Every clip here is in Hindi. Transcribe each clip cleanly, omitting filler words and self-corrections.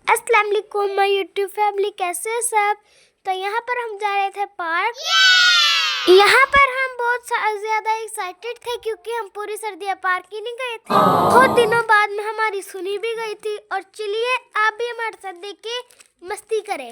अस्सलाम वालेकुम माय यूट्यूब फैमिली, कैसे हैं सब। तो यहाँ पर हम जा रहे थे पार्क। यहाँ पर हम बहुत ज्यादा एक्साइटेड थे क्योंकि हम पूरी सर्दियाँ पार्क ही नहीं गए थे। बहुत दिनों बाद में हमारी सुनी भी गई थी। और चलिए आप भी हमारे साथ देख के मस्ती करें।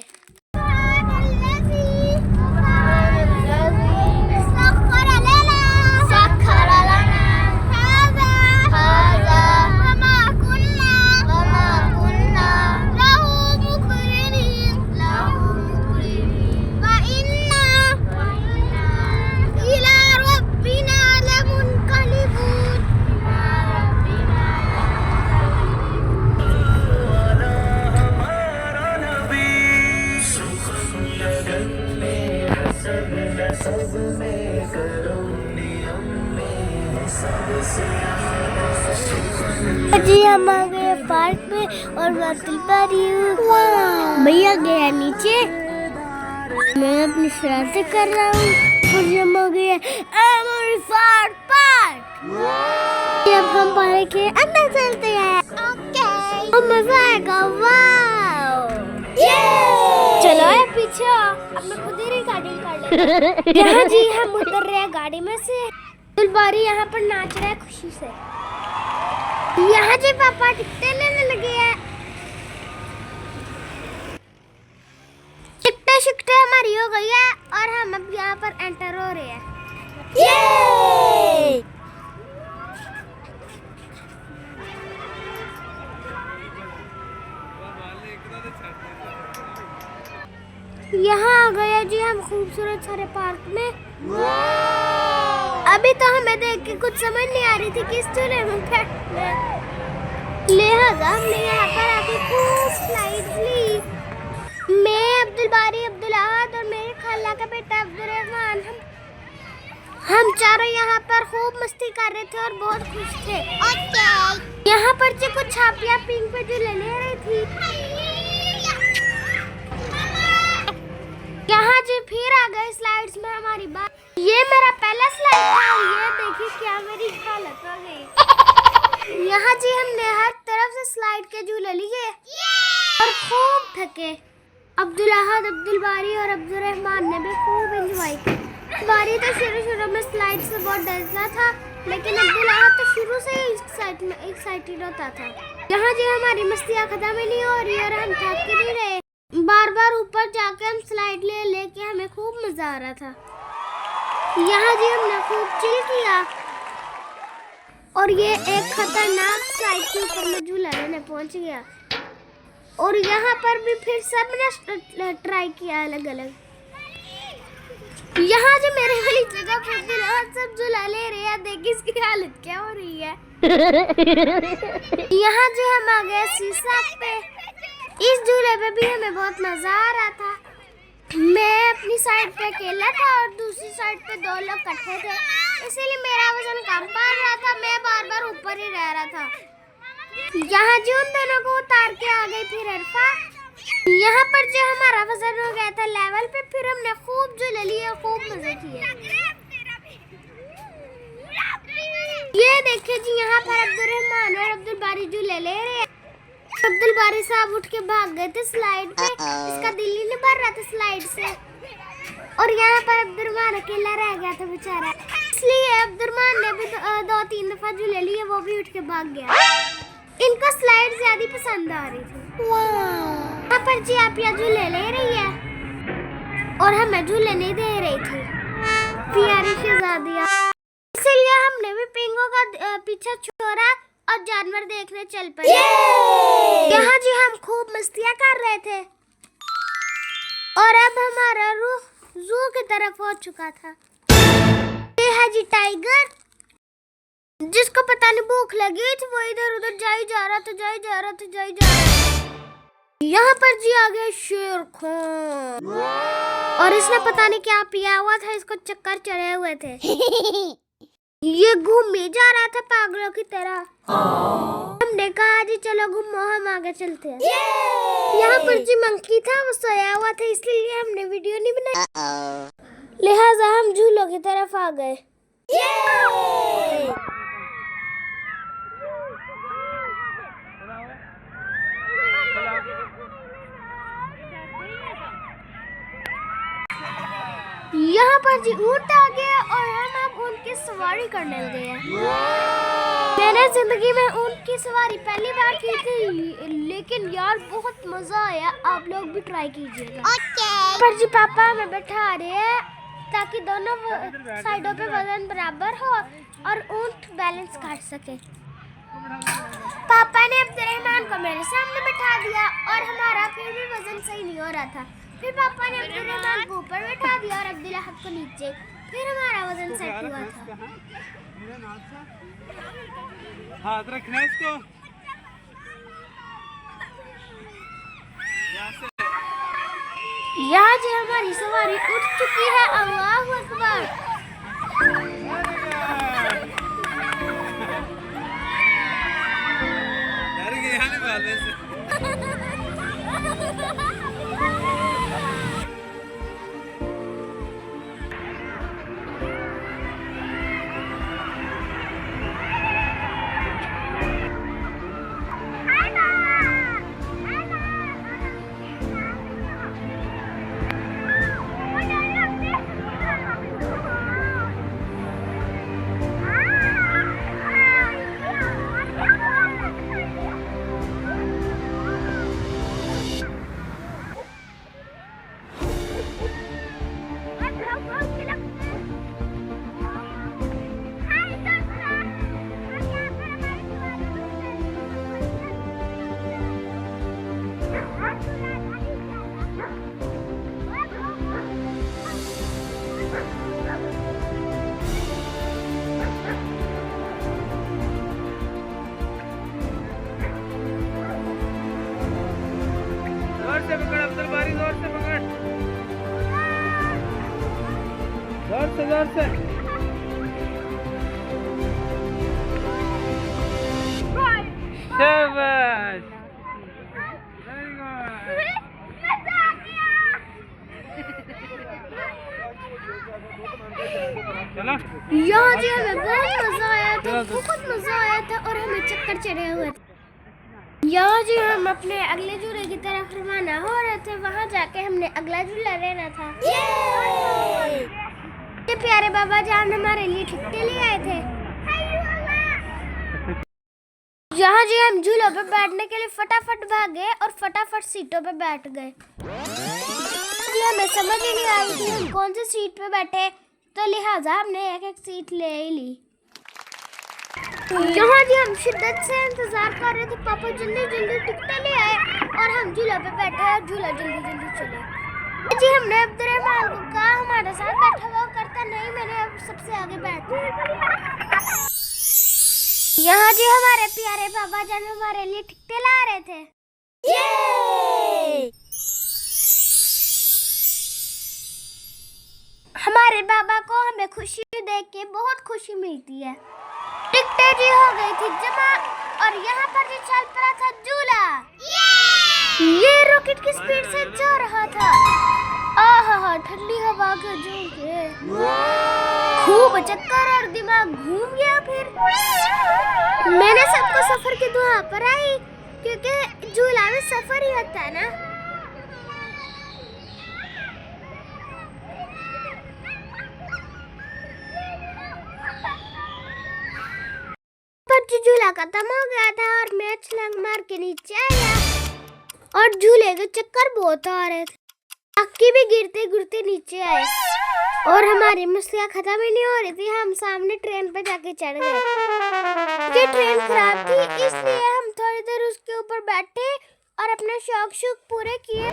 जी हम आ गए पार्क में और मैं दिल पा रही हूँ। भैया गया नीचे, मैं अपनी शरारतें कर रहा हूँ और हम हो गए पार्क। अब हम पार्क के अंदर चलते हैं। ओके, मजा आएगा। वाओ, चलो यार पीछे आओ, अब मैं खुद ही रिकॉर्डिंग कर लेती हूँ। यहाँ जी हम उतर रहे हैं गाड़ी में से। दिलबारी यहाँ पर नाच रहा है खुशी से। यहाँ जी पापा टिकटें लेने लगे हैं। टिकटें शिकटें हमारी हो गई है और हम अब यहाँ पर एंटर हो रहे हैं। ये! यहाँ आ गया जी हम खूबसूरत सारे पार्क में। अभी तो हमें देख के कुछ समझ नहीं आ रही थी कि इस झूले में बैठना है। लिहाजा हमने यहाँ पर आके खूब स्लाइड ली। मैं अब्दुल बारी, अब्दुल अहद और मेरे खाला का बेटा अब्दुल रहमान, हम चारों यहाँ पर खूब मस्ती कर रहे थे और बहुत खुश थे। यहाँ पर जो कुछ छापियाँ पिंक पे झूले ले रही थी। यहाँ जी फिर आ गए स्लाइड्स में हमारी बात। ये मेरा पहला स्लाइड था और ये देखिए क्या मेरी हालत हो गई। यहाँ जी हमने हर तरफ से स्लाइड के झूले लिए और खूब थके। अब्दुल अहद, अब्दुल बारी और अब्दुल रहमान ने भी खूब एंजॉय किया। बारी तो शुरू में स्लाइड से बहुत डरता था, लेकिन अब्दुल अहद तो शुरू से ही एक्साइटेड होता था। यहाँ जी हमारी मस्तियाँ खत्म ही नहीं हो रही और हम थक ही नहीं रहे। बार बार ऊपर जाके हम स्लाइड लेके हमें खूब मजा आ रहा था। यहाँ जी हमने खूब चिल किया और ये एक खतरनाक स्लाइड के ऊपर में झूला लेने पहुंच गया। और यहाँ पर भी फिर सबने ट्राई किया अलग अलग। यहाँ जी मेरे वाली जगह पर सब झूला ले रहे हैं, देखिए इसकी हालत क्या हो रही है। यहाँ जी हम आ गए शीशा पे। इस झूले पे भी हमें बहुत मजा आ रहा था। मैं अपनी साइड पे अकेला था और दूसरी साइड पे दो लोग इकट्ठे थे, इसीलिए मेरा वजन कम पड़ रहा था। मैं बार बार ऊपर ही रह रहा था। यहाँ जो उन दोनों को उतार के आ गई फिर अरफा। यहाँ पर जो हमारा वजन हो गया था लेवल पे, फिर हमने खूब झूले लिए, खूब मजे किए। ये देखिए जी यहाँ पर अब्दुल रहमान और अब्दुल बारी झूले ले रहे हैं। अब्दुल बारी साहब उठ के भाग गए थे स्लाइड पे, इसका दिल ही नहीं भर रहा था स्लाइड से। और यहाँ पर अब्दुल रहमान अकेला रह गया था बेचारा, इसलिए अब्दुल रहमान ने भी दो तीन दफा झूले लिए, वो भी उठ के भाग गया। इनको स्लाइड ज्यादा पसंद आ रही थी। यहाँ पर जी आप यहाँ झूले ले रही है और हमें झूले नहीं दे रही थी प्यारी शहजादियाँ, इसलिए हमने भी पिंगो का पीछा छोड़ा और जानवर देखने चल पड़े। यहाँ जी हम खूब मस्तियाँ कर रहे थे और अब हमारा रुख जू की तरफ हो चुका था। ये है जी टाइगर, जिसको पता नहीं भूख लगी थी, वो इधर उधर जाई जा रहा था। यहाँ पर जी आ गया शेर खान और इसने पता नहीं क्या पिया हुआ था, इसको चक्कर चढ़े हुए थे। ये घूमे जा रहा था पागलों की तरह। हमने कहा जी चलो घूमो, हम आगे चलते हैं। यहाँ पर जी मंकी था, वो सोया हुआ था, इसलिए हमने वीडियो नहीं बनाई। लिहाजा हम झूलों की तरफ आ गए। यहाँ पर जी ऊंट आ गया और हम अब ऊंट की सवारी करने लगे हैं। मैंने जिंदगी में ऊंट की सवारी पहली बार की थी, लेकिन यार बहुत मजा आया। आप लोग भी ट्राई कीजिएगा। पर जी पापा हमें बैठा रहे हैं ताकि दोनों साइडों पे वजन बराबर हो और ऊंट बैलेंस कर सके। पापा ने अब्दुर्रहमान को मेरे सामने बैठा दिया और हमारा फिर भी वजन सही नहीं हो रहा था। फिर पापा ने अब्दुर्रहमान को ऊपर बैठा दिया और अब्दुल अहद को नीचे। फिर हमारा वजन सेट हुआ था। हाथ रखना इसको। यहाँ जी हमारी सवारी उठ चुकी है। अल्लाहु अकबर। डर गए हैं वाले से। जोर से पकड़ अब्दुल बारी, जोर से पकड़, जोर से जोर से। शाबाश, वेरी गुड। चलो यहाँ जी हमें बहुत मजा आया था, बहुत मजा आया था और हमें चक्कर चढ़े हुए थे। यहाँ जी हम अपने अगले झूले की तरफ रवाना हो रहे थे। वहाँ जाके हमने अगला झूला लेना था। ये प्यारे बाबा जान हमारे लिए ठिकते ले आए थे। यहाँ जी हम झूलों पे बैठने के लिए फटाफट भागे और फटाफट सीटों पे बैठ गए। जी हमें समझ ही नहीं आ रही थी हम कौन सी सीट पे बैठे, तो लिहाजा हमने एक एक सीट ले ही ली। यहाँ जी हम शिद्दत से इंतजार कर रहे थे। पापा जल्दी जल्दी टिकटें ले आए और हम झूला पे बैठे और झूला जल्दी जल्दी चले। जी हमने अब्दुर्रहमान को कहा हमारे साथ बैठा हुआ करता नहीं, मैंने अब सबसे आगे बैठा। यहाँ जी हमारे प्यारे बाबा जान हमारे लिए टिकटें ला रहे थे। हमारे बाबा को हमें खुशी देख के बहुत खुशी मिलती है। टिकटें जी हो गई थी जमा और यहाँ पर जी चल पड़ा था झूला। ये रॉकेट की स्पीड से जा रहा था। आहा ठंडी हवा के झोंके, खूब चक्कर और दिमाग घूम गया। फिर मैंने सबको सफर की दुआ पर आई, क्योंकि झूला में सफर ही होता है ना। झूला खत्म हो गया था और मैं छलांग मार के नीचे आया और झूले के चक्कर बहुत आ रहे थे। अक्की भी गिरते गिरते नीचे आए और हमारी मस्तियाँ खत्म ही नहीं हो रही थी। हम सामने ट्रेन पे जाके चढ़ गए। ये ट्रेन खराब थी, इसलिए हम थोड़ी देर उसके ऊपर बैठे और अपने शौक शौक पूरे किए।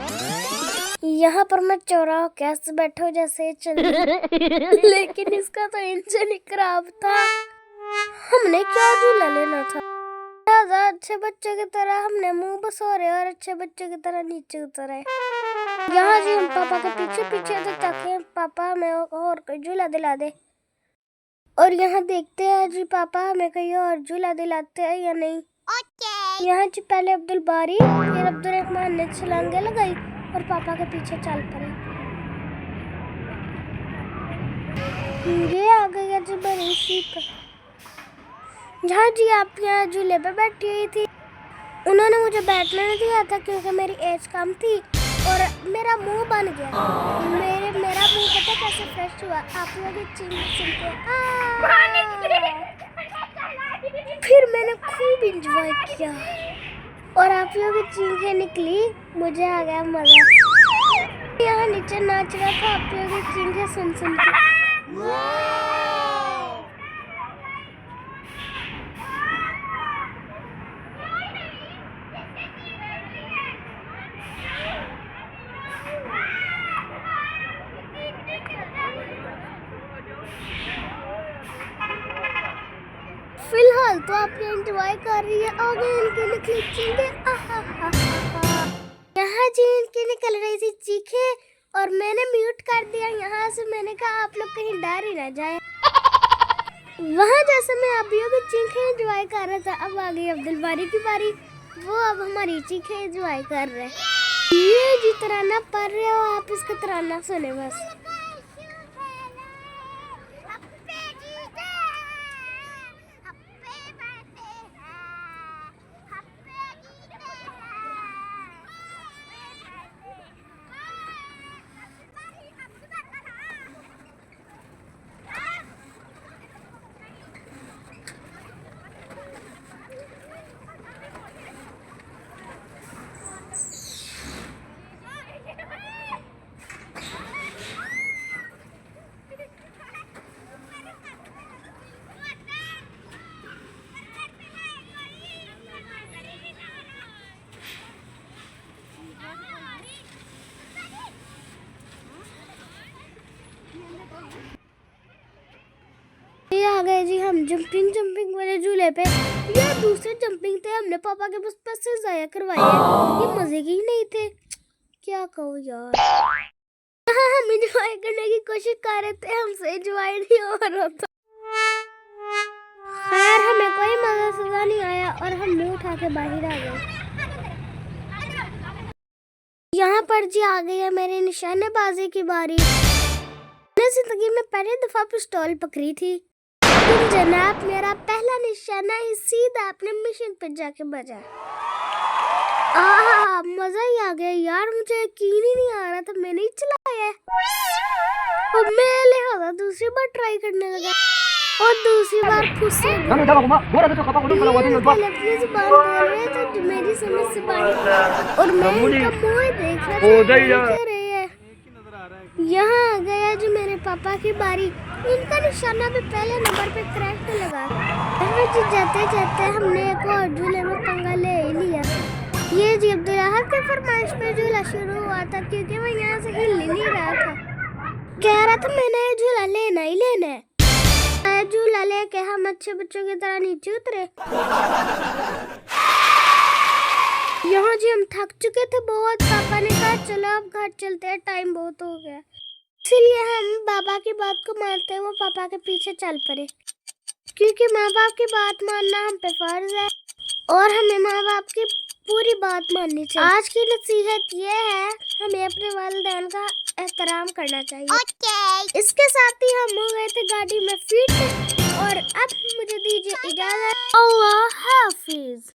यहाँ पर मैं चौराहा कैसे बैठा जैसे चल लेकिन इसका तो इंजन ही खराब था। हमने क्या झूला लेना था। अच्छे बच्चे की तरह हमने मुंह बसोरे और अच्छे बच्चे की तरह नीचे उतरे। यहाँ जी हम पापा के पीछे पीछे थे ताकि पापा हमें और कोई झूला दिला दे। और यहाँ देखते हैं जी पापा हमें कहीं और झूला दिलाते हैं या नहीं। यहाँ जी पहले अब्दुल बारी फिर अब्दुर्रहमान ने छलांगे लगाई और पापा के पीछे चल पड़े। ये आ गई है जी बड़ी शीप। जहाँ जी आप यहाँ झूले पे बैठी हुई थी, उन्होंने मुझे बैठने नहीं दिया था क्योंकि मेरी एज कम थी। और मेरा मुंह बन गया। मेरा मुंह पता कैसे फ्रेश हुआ? आप लोग चीख सुन के फिर मैंने खूब इंजॉय किया और आप लोगों की चीखें निकली, मुझे आ गया मजा। यहाँ नीचे नाच रहा था आप लोगों की चीखें सुन के। फिलहाल तो आप एंजॉय कर रही है, आगे इनकी निकली चीखें। यहाँ जी इनकी निकल रही थी चीखें और मैंने म्यूट कर दिया यहाँ से। मैंने कहा आप लोग कहीं डर ही ना जाए। वहाँ जैसे मैं अभियों की चीखें एंजॉय कर रहा था, अब आ गई अब्दुल बारी की बारी। वो अब हमारी चीखें एंजॉय कर रहे हैं। ये जी तराना पढ़ रहे हो आप, इसका तराना सुने बस। ये आ गए जी हम जंपिंग वाले झूले पे। ये दूसरे जंपिंग थे, हमने पापा के बस पैसे जाया करवाए हैं। ये मजे के ही नहीं थे, क्या कहूँ यार। हम एंजॉय करने की कोशिश कर रहे थे, हमसे एंजॉय नहीं हो रहा था। खैर हमें कोई मजा सजा नहीं आया और हम मुंह उठा के बाहर आ गए। यहाँ पर जी आ गई है मेरी निशानेबाजी की बारी। मैंने जिंदगी में पहली दफा पिस्तौल पकड़ी थी, लेकिन जनाब मेरा पहला निशाना ही सीधा अपने मिशन पे जाके बजा। मजा ही आ गया यार, मुझे यकीन ही नहीं आ रहा था मैंने ही चलाया। और मैं लिहाजा दूसरी बार ट्राई करने लगा और दूसरी बार खुश हो गया। अपनी जुबान बोल रहे थे जो मेरी समझ से बाहर, और मैं इनका मुंह देख रहा था। यहाँ आ गया जो मेरे पापा की बारी। इनका निशाना भी पहले नंबर पे क्रैक पे लगा। जाते जाते हमने एक और झूले में पंगा ले लिया। ये जी अब्दुल अहद के फरमाइश पे झूला शुरू हुआ था, क्योंकि मैं यहाँ से हिल नहीं रहा था। कह रहा था मैंने ये झूला लेना ही लेना है। झूला लेके हम अच्छे बच्चों की तरह नीचे उतरे। यहाँ जी हम थक चुके थे बहुत। पापा ने कहा चलो अब घर चलते हैं, टाइम बहुत हो गया। इसलिए हम बाबा की बात को मानते हुए पापा के पीछे चल पड़े, क्योंकि माँ बाप की बात मानना हम पे फर्ज है और हमें माँ बाप की पूरी बात माननी चाहिए। आज की नसीहत ये है, हमें अपने वालिदैन का एहतराम करना चाहिए। इसके साथ ही हम हो गए थे गाड़ी में फिट और अब मुझे दीजिए इजाजत। अल्लाह हाफिज।